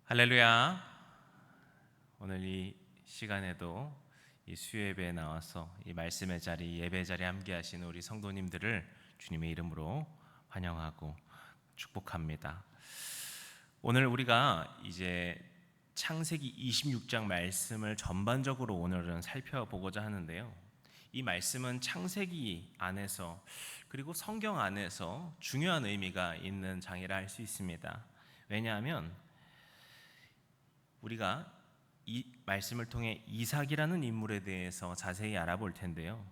할렐루야. 오늘 이 시간에도 이 수요예배에 나와서 이 말씀의 자리, 예배 자리에 함께 하신 우리 성도님들을 주님의 이름으로 환영하고 축복합니다. 오늘 우리가 이제 창세기 26장 말씀을 전반적으로 오늘은 살펴보고자 하는데요. 이 말씀은 창세기 안에서 그리고 성경 안에서 중요한 의미가 있는 장이라 할 수 있습니다. 왜냐하면 우리가 이 말씀을 통해 이삭이라는 인물에 대해서 자세히 알아볼 텐데요.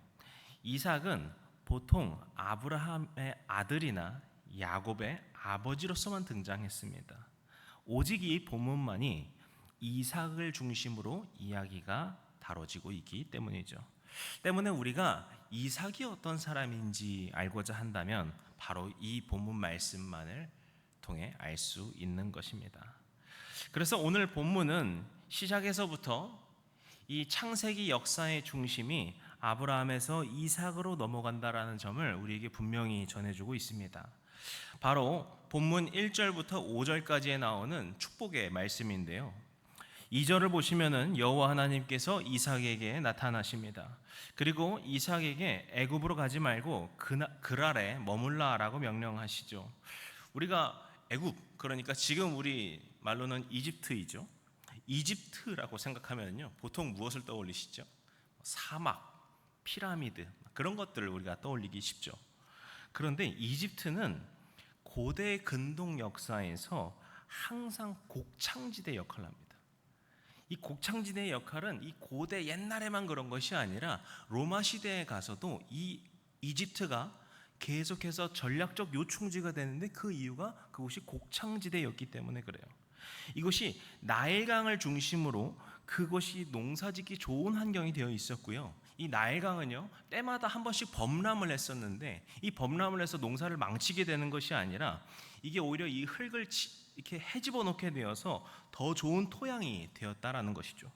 이삭은 보통 아브라함의 아들이나 야곱의 아버지로서만 등장했습니다. 오직 이 본문만이 이삭을 중심으로 이야기가 다뤄지고 있기 때문이죠. 때문에 우리가 이삭이 어떤 사람인지 알고자 한다면 바로 이 본문 말씀만을 통해 알 수 있는 것입니다. 그래서 오늘 본문은 시작에서부터 이 창세기 역사의 중심이 아브라함에서 이삭으로 넘어간다라는 점을 우리에게 분명히 전해주고 있습니다. 바로 본문 1절부터 5절까지에 나오는 축복의 말씀인데요. 2절을 보시면은 여호와 하나님께서 이삭에게 나타나십니다. 그리고 이삭에게 애굽으로 가지 말고 그랄에 머물라라고 명령하시죠. 우리가 애굽, 그러니까 지금 우리 말로는 이집트이죠. 이집트라고 생각하면요, 보통 무엇을 떠올리시죠? 사막, 피라미드, 그런 것들을 우리가 떠올리기 쉽죠. 그런데 이집트는 고대 근동 역사에서 항상 곡창지대 역할을 합니다. 이 곡창지대의 역할은 이 고대 옛날에만 그런 것이 아니라 로마 시대에 가서도 이 이집트가 계속해서 전략적 요충지가 되는데 그 이유가 그곳이 곡창지대였기 때문에 그래요. 이것이 나일강을 중심으로 그것이 농사짓기 좋은 환경이 되어 있었고요. 이 나일강은요, 때마다 한 번씩 범람을 했었는데 이 범람을 해서 농사를 망치게 되는 것이 아니라 이게 오히려 이 흙을 이렇게 헤집어 놓게 되어서 더 좋은 토양이 되었다라는 것이죠.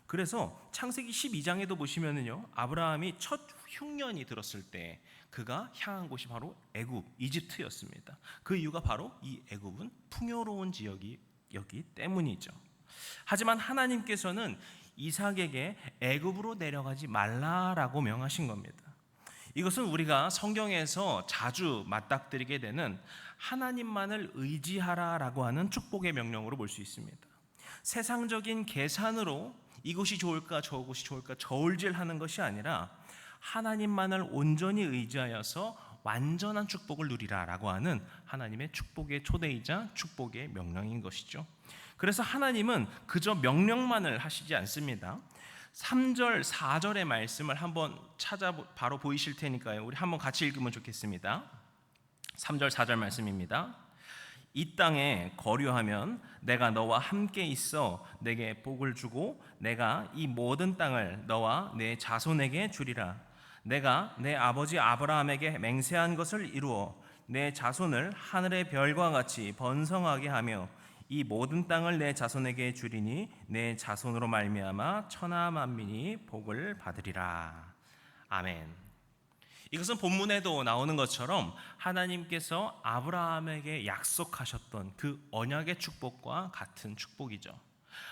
그래서 창세기 12장에도 보시면은요, 아브라함이 첫 흉년이 들었을 때 그가 향한 곳이 바로 애굽, 이집트였습니다. 그 이유가 바로 이 애굽은 풍요로운 지역이었기 때문이죠. 하지만 하나님께서는 이삭에게 애굽으로 내려가지 말라라고 명하신 겁니다. 이것은 우리가 성경에서 자주 맞닥뜨리게 되는 하나님만을 의지하라라고 하는 축복의 명령으로 볼 수 있습니다. 세상적인 계산으로 이것이 좋을까 저것이 좋을까 저울질하는 것이 아니라 하나님만을 온전히 의지하여서 완전한 축복을 누리라라고 하는 하나님의 축복의 초대이자 축복의 명령인 것이죠. 그래서 하나님은 그저 명령만을 하시지 않습니다. 3절, 4절의 말씀을 한번 바로 보이실 테니까요. 우리 한번 같이 읽으면 좋겠습니다. 3절, 4절 말씀입니다. 이 땅에 거류하면 내가 너와 함께 있어 내게 복을 주고 내가 이 모든 땅을 너와 내 자손에게 주리라. 내가 내 아버지 아브라함에게 맹세한 것을 이루어 내 자손을 하늘의 별과 같이 번성하게 하며 이 모든 땅을 내 자손에게 주리니 내 자손으로 말미암아 천하 만민이 복을 받으리라. 아멘. 이것은 본문에도 나오는 것처럼 하나님께서 아브라함에게 약속하셨던 그 언약의 축복과 같은 축복이죠.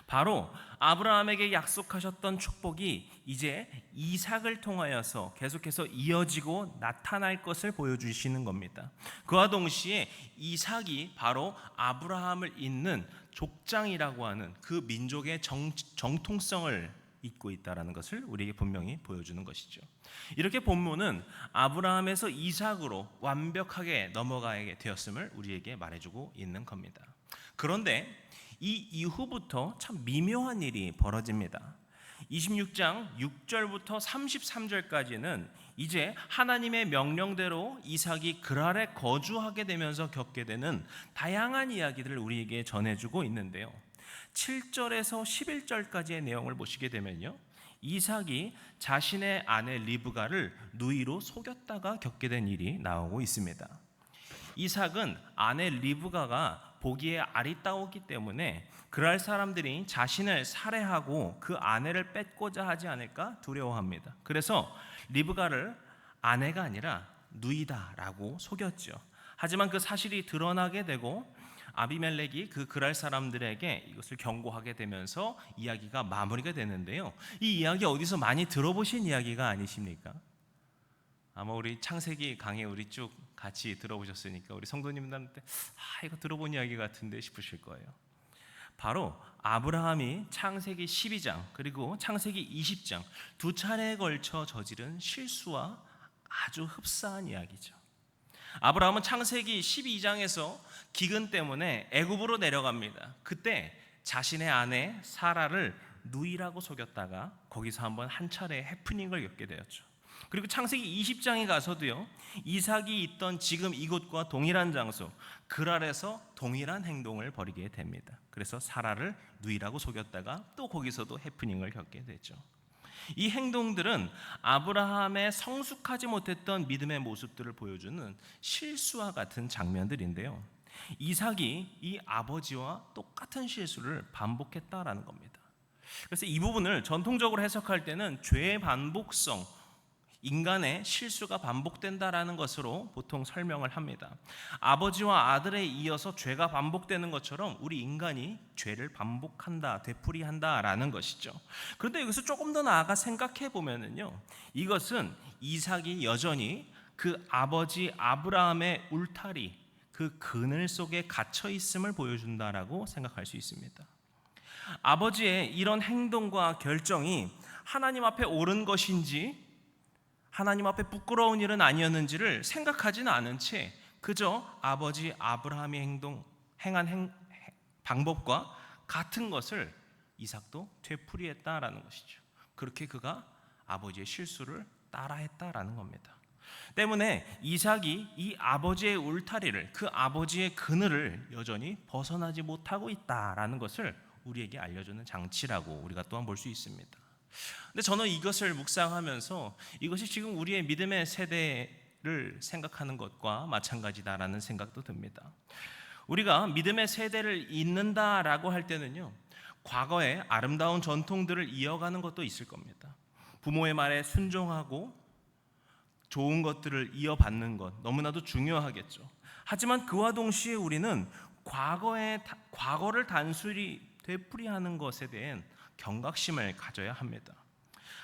바로 아브라함에게 약속하셨던 축복이 이제 이삭을 통하여서 계속해서 이어지고 나타날 것을 보여주시는 겁니다. 그와 동시에 이삭이 바로 아브라함을 잇는 족장이라고 하는 그 민족의 정통성을 잇고 있다는 것을 우리에게 분명히 보여주는 것이죠. 이렇게 본문은 아브라함에서 이삭으로 완벽하게 넘어가게 되었음을 우리에게 말해주고 있는 겁니다. 그런데 이 이후부터 참 미묘한 일이 벌어집니다. 26장 6절부터 33절까지는 이제 하나님의 명령대로 이삭이 그랄에 거주하게 되면서 겪게 되는 다양한 이야기들을 우리에게 전해주고 있는데요. 7절에서 11절까지의 내용을 보시게 되면요, 이삭이 자신의 아내 리브가를 누이로 속였다가 겪게 된 일이 나오고 있습니다. 이삭은 아내 리브가가 보기에 아리따웠기 때문에 그랄 사람들이 자신을 살해하고 그 아내를 뺏고자 하지 않을까 두려워합니다. 그래서 리브가를 아내가 아니라 누이다라고 속였죠. 하지만 그 사실이 드러나게 되고 아비멜렉이 그 그랄 사람들에게 이것을 경고하게 되면서 이야기가 마무리가 되는데요. 이 이야기 어디서 많이 들어보신 이야기가 아니십니까? 아마 우리 창세기 강의 우리 쭉 같이 들어보셨으니까 우리 성도님들한테 이거 들어본 이야기 같은데 싶으실 거예요. 바로 아브라함이 창세기 12장 그리고 창세기 20장 두 차례에 걸쳐 저지른 실수와 아주 흡사한 이야기죠. 아브라함은 창세기 12장에서 기근 때문에 애굽으로 내려갑니다. 그때 자신의 아내 사라를 누이라고 속였다가 거기서 한번 한 차례 해프닝을 겪게 되었죠. 그리고 창세기 20장에 가서도요, 이삭이 있던 지금 이곳과 동일한 장소 그랄에서 동일한 행동을 벌이게 됩니다. 그래서 사라를 누이라고 속였다가 또 거기서도 해프닝을 겪게 되죠. 이 행동들은 아브라함의 성숙하지 못했던 믿음의 모습들을 보여주는 실수와 같은 장면들인데요, 이삭이 이 아버지와 똑같은 실수를 반복했다라는 겁니다. 그래서 이 부분을 전통적으로 해석할 때는 죄의 반복성, 인간의 실수가 반복된다라는 것으로 보통 설명을 합니다. 아버지와 아들에 이어서 죄가 반복되는 것처럼 우리 인간이 죄를 반복한다, 되풀이한다라는 것이죠. 그런데 여기서 조금 더 나아가 생각해 보면은요, 이것은 이삭이 여전히 그 아버지 아브라함의 울타리, 그 그늘 속에 갇혀 있음을 보여준다라고 생각할 수 있습니다. 아버지의 이런 행동과 결정이 하나님 앞에 옳은 것인지 하나님 앞에 부끄러운 일은 아니었는지를 생각하지는 않은 채 그저 아버지 아브라함이 행한 방법과 같은 것을 이삭도 되풀이했다라는 것이죠. 그렇게 그가 아버지의 실수를 따라했다라는 겁니다. 때문에 이삭이 이 아버지의 울타리를, 그 아버지의 그늘을 여전히 벗어나지 못하고 있다라는 것을 우리에게 알려주는 장치라고 우리가 또한 볼 수 있습니다. 근데 저는 이것을 묵상하면서 이것이 지금 우리의 믿음의 세대를 생각하는 것과 마찬가지다라는 생각도 듭니다. 우리가 믿음의 세대를 잇는다라고 할 때는요, 과거의 아름다운 전통들을 이어가는 것도 있을 겁니다. 부모의 말에 순종하고 좋은 것들을 이어받는 것 너무나도 중요하겠죠. 하지만 그와 동시에 우리는 과거를 단순히 되풀이하는 것에 대한 경각심을 가져야 합니다.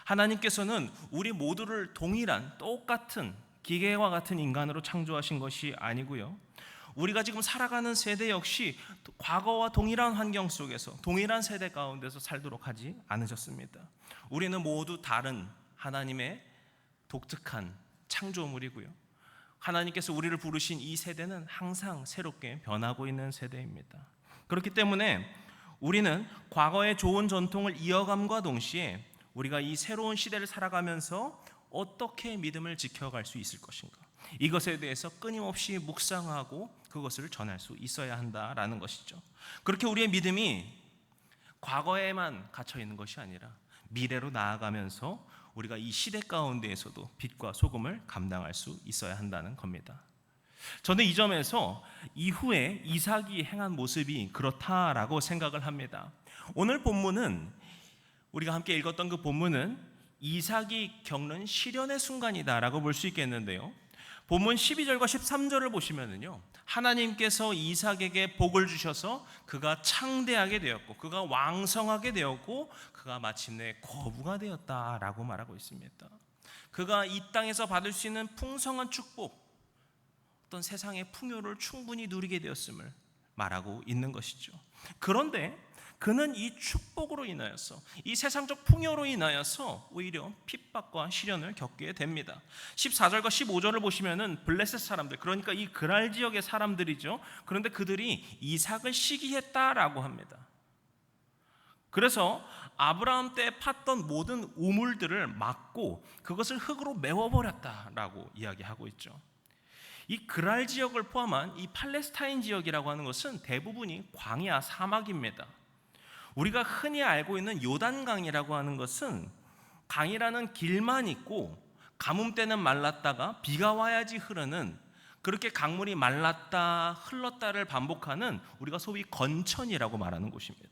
하나님께서는 우리 모두를 동일한 똑같은 기계와 같은 인간으로 창조하신 것이 아니고요, 우리가 지금 살아가는 세대 역시 과거와 동일한 환경 속에서 동일한 세대 가운데서 살도록 하지 않으셨습니다. 우리는 모두 다른 하나님의 독특한 창조물이고요, 하나님께서 우리를 부르신 이 세대는 항상 새롭게 변하고 있는 세대입니다. 그렇기 때문에 우리는 과거의 좋은 전통을 이어감과 동시에 우리가 이 새로운 시대를 살아가면서 어떻게 믿음을 지켜갈 수 있을 것인가, 이것에 대해서 끊임없이 묵상하고 그것을 전할 수 있어야 한다라는 것이죠. 그렇게 우리의 믿음이 과거에만 갇혀 있는 것이 아니라 미래로 나아가면서 우리가 이 시대 가운데에서도 빛과 소금을 감당할 수 있어야 한다는 겁니다. 저는 이 점에서 이후에 이삭이 행한 모습이 그렇다라고 생각을 합니다. 오늘 본문은, 우리가 함께 읽었던 그 본문은 이삭이 겪는 시련의 순간이다라고 볼 수 있겠는데요, 본문 12절과 13절을 보시면은요, 하나님께서 이삭에게 복을 주셔서 그가 창대하게 되었고 그가 왕성하게 되었고 그가 마침내 거부가 되었다라고 말하고 있습니다. 그가 이 땅에서 받을 수 있는 풍성한 축복, 어떤 세상의 풍요를 충분히 누리게 되었음을 말하고 있는 것이죠. 그런데 그는 이 축복으로 인하여서, 이 세상적 풍요로 인하여서 오히려 핍박과 시련을 겪게 됩니다. 14절과 15절을 보시면은 블레셋 사람들, 그러니까 이 그랄 지역의 사람들이죠. 그런데 그들이 이삭을 시기했다라고 합니다. 그래서 아브라함 때 팠던 모든 우물들을 막고 그것을 흙으로 메워버렸다라고 이야기하고 있죠. 이 그랄 지역을 포함한 이 팔레스타인 지역이라고 하는 것은 대부분이 광야, 사막입니다. 우리가 흔히 알고 있는 요단강이라고 하는 것은 강이라는 길만 있고 가뭄 때는 말랐다가 비가 와야지 흐르는, 그렇게 강물이 말랐다 흘렀다를 반복하는 우리가 소위 건천이라고 말하는 곳입니다.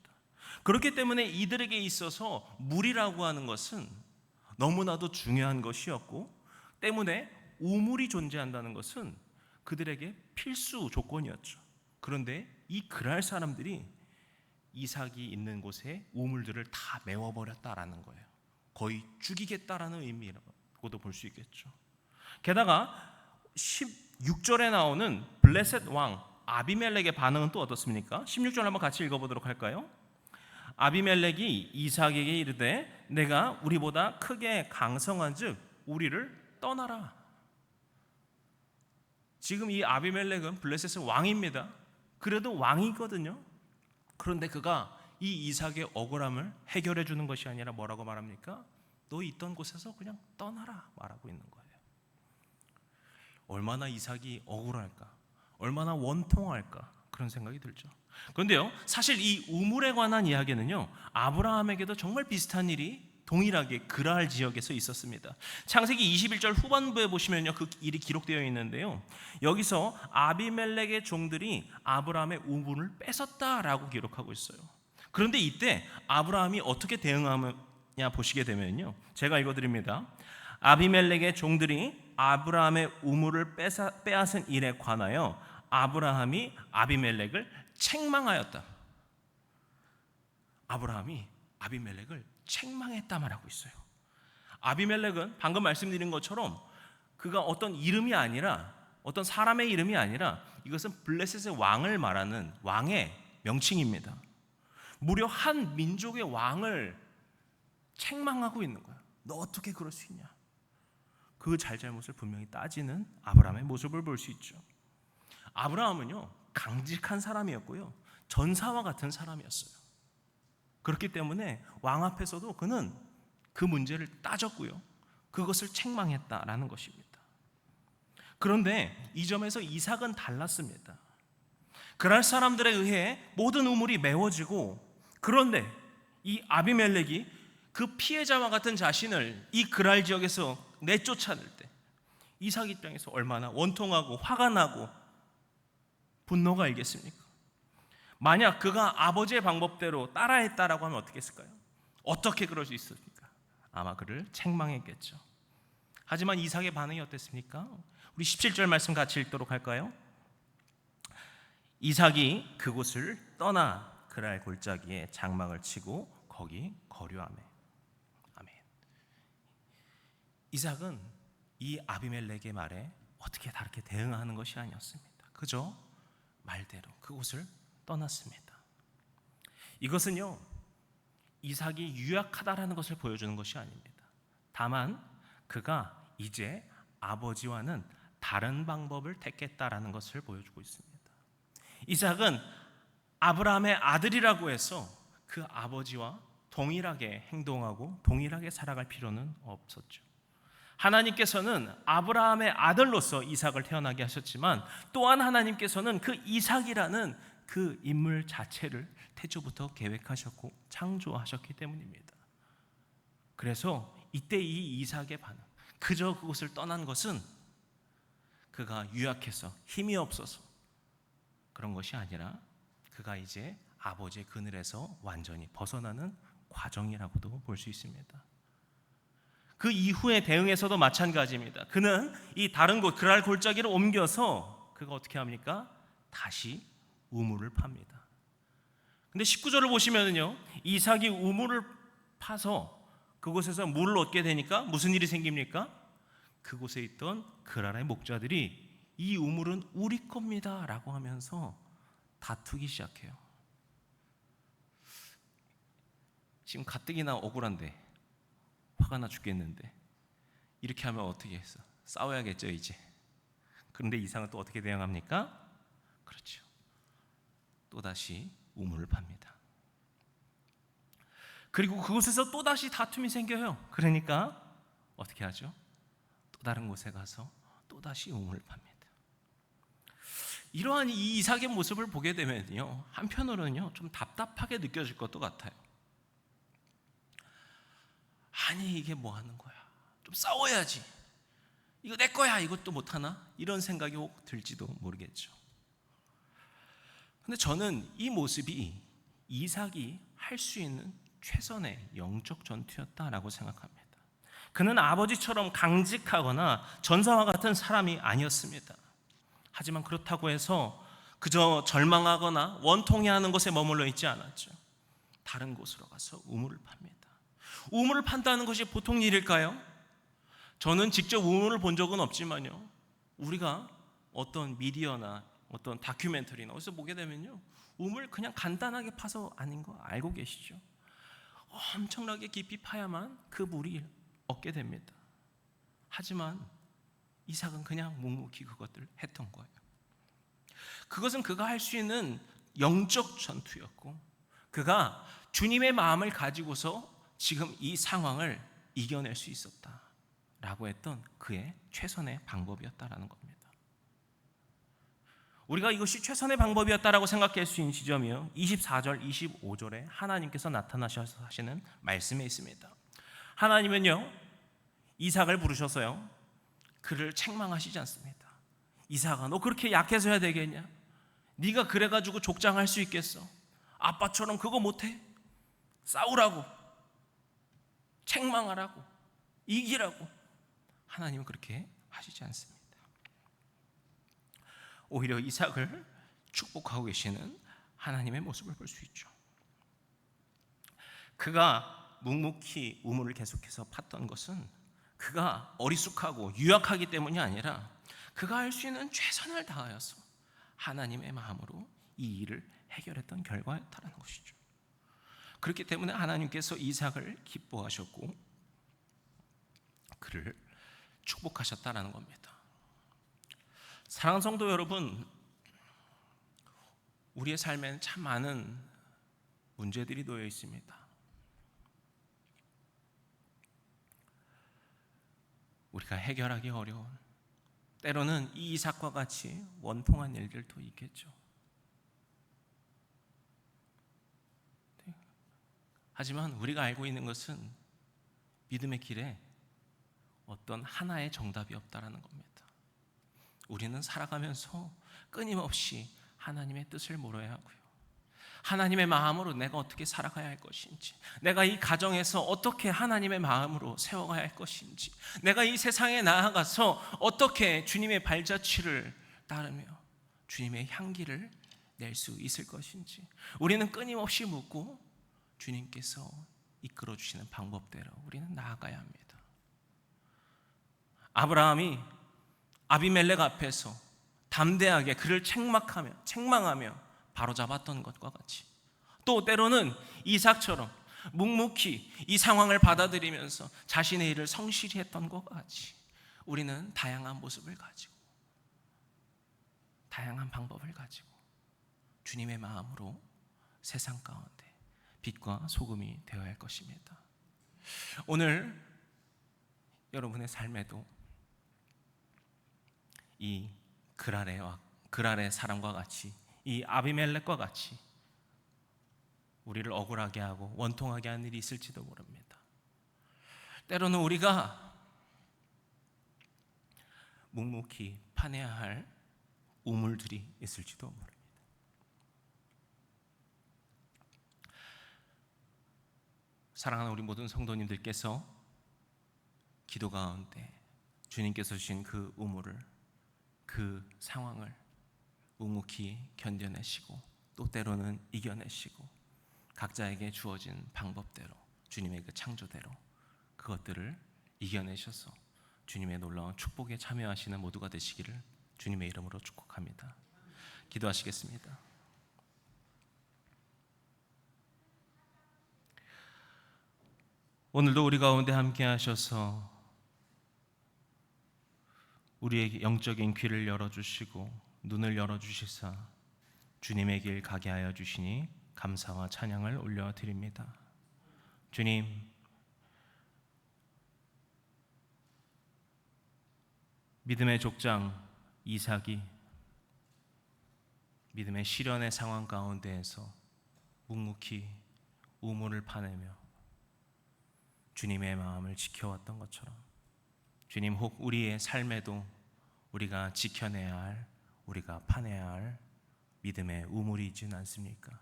그렇기 때문에 이들에게 있어서 물이라고 하는 것은 너무나도 중요한 것이었고, 때문에 우물이 존재한다는 것은 그들에게 필수 조건이었죠. 그런데 이 그랄 사람들이 이삭이 있는 곳에 우물들을 다 메워버렸다라는 거예요. 거의 죽이겠다라는 의미라고도 볼 수 있겠죠. 게다가 16절에 나오는 블레셋 왕 아비멜렉의 반응은 또 어떻습니까? 16절 한번 같이 읽어보도록 할까요? 아비멜렉이 이삭에게 이르되 내가 우리보다 크게 강성한즉 우리를 떠나라. 지금 이 아비멜렉은 블레셋의 왕입니다. 그래도 왕이거든요. 그런데 그가 이 이삭의 억울함을 해결해 주는 것이 아니라 뭐라고 말합니까? 너 있던 곳에서 그냥 떠나라 말하고 있는 거예요. 얼마나 이삭이 억울할까, 얼마나 원통할까 그런 생각이 들죠. 그런데요, 사실 이 우물에 관한 이야기는요, 아브라함에게도 정말 비슷한 일이 동일하게 그랄 지역에서 있었습니다. 창세기 21절 후반부에 보시면요, 그 일이 기록되어 있는데요, 여기서 아비멜렉의 종들이 아브라함의 우물을 뺏었다라고 기록하고 있어요. 그런데 이때 아브라함이 어떻게 대응하느냐 보시게 되면요, 제가 읽어드립니다. 아비멜렉의 종들이 아브라함의 우물을 빼앗은 일에 관하여 아브라함이 아비멜렉을 책망하였다. 아브라함이 아비멜렉을 책망했다 말하고 있어요. 아비멜렉은 방금 말씀드린 것처럼 그가 어떤 이름이 아니라, 어떤 사람의 이름이 아니라 이것은 블레셋의 왕을 말하는 왕의 명칭입니다. 무려 한 민족의 왕을 책망하고 있는 거야. 너 어떻게 그럴 수 있냐? 그 잘잘못을 분명히 따지는 아브라함의 모습을 볼 수 있죠. 아브라함은요, 강직한 사람이었고요, 전사와 같은 사람이었어요. 그렇기 때문에 왕 앞에서도 그는 그 문제를 따졌고요, 그것을 책망했다라는 것입니다. 그런데 이 점에서 이삭은 달랐습니다. 그랄 사람들에 의해 모든 우물이 메워지고, 그런데 이 아비멜렉이 그 피해자와 같은 자신을 이 그랄 지역에서 내쫓아낼 때 이삭 입장에서 얼마나 원통하고 화가 나고 분노가 일겠습니까? 만약 그가 아버지의 방법대로 따라했다라고 하면 어떻게 했을까요? 어떻게 그럴 수 있습니까? 아마 그를 책망했겠죠. 하지만 이삭의 반응이 어땠습니까? 우리 17절 말씀 같이 읽도록 할까요? 이삭이 그곳을 떠나 그랄 골짜기에 장막을 치고 거기 거류하매. 아멘. 이삭은 이 아비멜렉의 말에 어떻게 다르게 대응하는 것이 아니었습니다. 그저 말대로 그곳을 떠났습니다. 이것은요, 이삭이 유약하다라는 것을 보여주는 것이 아닙니다. 다만 그가 이제 아버지와는 다른 방법을 택했다라는 것을 보여주고 있습니다. 이삭은 아브라함의 아들이라고 해서 그 아버지와 동일하게 행동하고 동일하게 살아갈 필요는 없었죠. 하나님께서는 아브라함의 아들로서 이삭을 태어나게 하셨지만, 또한 하나님께서는 그 이삭이라는 그 인물 자체를 태초부터 계획하셨고 창조하셨기 때문입니다. 그래서 이때 이 이삭의 반응, 그저 그곳을 떠난 것은 그가 유약해서 힘이 없어서 그런 것이 아니라 그가 이제 아버지의 그늘에서 완전히 벗어나는 과정이라고도 볼 수 있습니다. 그 이후의 대응에서도 마찬가지입니다. 그는 이 다른 곳 그랄 골짜기를 옮겨서 그가 어떻게 합니까? 다시 우물을 팝니다. 근데 19절을 보시면은요, 이삭이 우물을 파서 그곳에서 물을 얻게 되니까 무슨 일이 생깁니까? 그곳에 있던 그랄의 목자들이 이 우물은 우리 겁니다 라고 하면서 다투기 시작해요. 지금 가뜩이나 억울한데, 화가 나 죽겠는데 이렇게 하면 어떻게 했어? 싸워야겠죠 이제. 그런데 이삭은 또 어떻게 대응합니까? 그렇죠, 또다시 우물을 팝니다. 그리고 그곳에서 또다시 다툼이 생겨요. 그러니까 어떻게 하죠? 또 다른 곳에 가서 또다시 우물을 팝니다. 이러한 이 이삭의 모습을 보게 되면요, 한편으로는요 좀 답답하게 느껴질 것도 같아요. 아니 이게 뭐 하는 거야? 좀 싸워야지. 이거 내 거야. 이것도 못 하나? 이런 생각이 혹 들지도 모르겠죠. 근데 저는 이 모습이 이삭이 할 수 있는 최선의 영적 전투였다라고 생각합니다. 그는 아버지처럼 강직하거나 전사와 같은 사람이 아니었습니다. 하지만 그렇다고 해서 그저 절망하거나 원통해하는 것에 머물러 있지 않았죠. 다른 곳으로 가서 우물을 팝니다. 우물을 판다는 것이 보통 일일까요? 저는 직접 우물을 본 적은 없지만요, 우리가 어떤 미디어나 어떤 다큐멘터리나 어디서 보게 되면요, 우물 그냥 간단하게 파서 아닌 거 알고 계시죠? 엄청나게 깊이 파야만 그 물이 얻게 됩니다. 하지만 이삭은 그냥 묵묵히 그것들을 했던 거예요. 그것은 그가 할 수 있는 영적 전투였고, 그가 주님의 마음을 가지고서 지금 이 상황을 이겨낼 수 있었다라고 했던 그의 최선의 방법이었다라는 겁니다. 우리가 이것이 최선의 방법이었다라고 생각할 수 있는 지점이요, 24절, 25절에 하나님께서 나타나셔서 하시는 말씀에 있습니다. 하나님은요, 이삭을 부르셔서요, 그를 책망하시지 않습니다. 이삭아, 너 그렇게 약해서 해야 되겠냐? 네가 그래가지고 족장할 수 있겠어? 아빠처럼 그거 못해? 싸우라고, 책망하라고, 이기라고. 하나님은 그렇게 하시지 않습니다. 오히려 이삭을 축복하고 계시는 하나님의 모습을 볼 수 있죠. 그가 묵묵히 우물을 계속해서 팠던 것은 그가 어리숙하고 유약하기 때문이 아니라 그가 할 수 있는 최선을 다하여서 하나님의 마음으로 이 일을 해결했던 결과였다는 것이죠. 그렇기 때문에 하나님께서 이삭을 기뻐하셨고 그를 축복하셨다는 겁니다. 사랑하는 성도 여러분, 우리의 삶에는 참 많은 문제들이 놓여 있습니다. 우리가 해결하기 어려운, 때로는 이 이삭과 같이 원통한 일들도 있겠죠. 하지만 우리가 알고 있는 것은 믿음의 길에 어떤 하나의 정답이 없다라는 겁니다. 우리는 살아가면서 끊임없이 하나님의 뜻을 물어야 하고요, 하나님의 마음으로 내가 어떻게 살아가야 할 것인지, 내가 이 가정에서 어떻게 하나님의 마음으로 세워가야 할 것인지, 내가 이 세상에 나아가서 어떻게 주님의 발자취를 따르며 주님의 향기를 낼 수 있을 것인지, 우리는 끊임없이 묻고 주님께서 이끌어 주시는 방법대로 우리는 나아가야 합니다. 아브라함이 아비멜렉 앞에서 담대하게 그를 책망하며 바로잡았던 것과 같이, 또 때로는 이삭처럼 묵묵히 이 상황을 받아들이면서 자신의 일을 성실히 했던 것과 같이 우리는 다양한 모습을 가지고 다양한 방법을 가지고 주님의 마음으로 세상 가운데 빛과 소금이 되어야 할 것입니다. 오늘 여러분의 삶에도 이 그랄의 사람과 같이, 이 아비멜렉과 같이 우리를 억울하게 하고 원통하게 하는 일이 있을지도 모릅니다. 때로는 우리가 묵묵히 파내야 할 우물들이 있을지도 모릅니다. 사랑하는 우리 모든 성도님들께서 기도 가운데 주님께서 주신 그 우물을, 그 상황을 묵묵히 견뎌내시고 또 때로는 이겨내시고 각자에게 주어진 방법대로, 주님의 그 창조대로 그것들을 이겨내셔서 주님의 놀라운 축복에 참여하시는 모두가 되시기를 주님의 이름으로 축복합니다. 기도하시겠습니다. 오늘도 우리 가운데 함께 하셔서 우리의 영적인 귀를 열어주시고 눈을 열어주시사 주님의 길 가게 하여 주시니 감사와 찬양을 올려드립니다. 주님, 믿음의 족장 이삭이 믿음의 시련의 상황 가운데에서 묵묵히 우물을 파내며 주님의 마음을 지켜왔던 것처럼, 주님, 혹 우리의 삶에도 우리가 지켜내야 할, 우리가 파내야 할 믿음의 우물이 있지는 않습니까?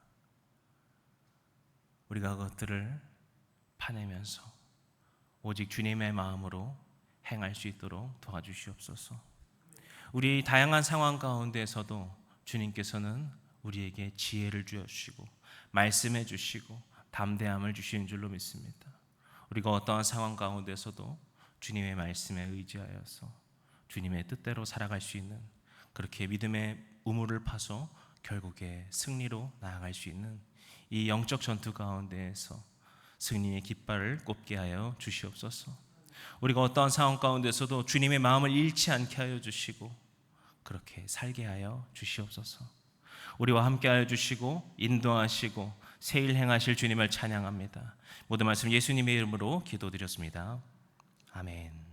우리가 그것들을 파내면서 오직 주님의 마음으로 행할 수 있도록 도와주시옵소서. 우리 다양한 상황 가운데서도 주님께서는 우리에게 지혜를 주시고 말씀해 주시고 담대함을 주시는 줄로 믿습니다. 우리가 어떠한 상황 가운데서도 주님의 말씀에 의지하여서 주님의 뜻대로 살아갈 수 있는, 그렇게 믿음의 우물을 파서 결국에 승리로 나아갈 수 있는 이 영적 전투 가운데에서 승리의 깃발을 꼽게 하여 주시옵소서. 우리가 어떠한 상황 가운데서도 주님의 마음을 잃지 않게 하여 주시고 그렇게 살게 하여 주시옵소서. 우리와 함께 하여 주시고 인도하시고 새일 행하실 주님을 찬양합니다. 모든 말씀 예수님의 이름으로 기도드렸습니다. 아멘.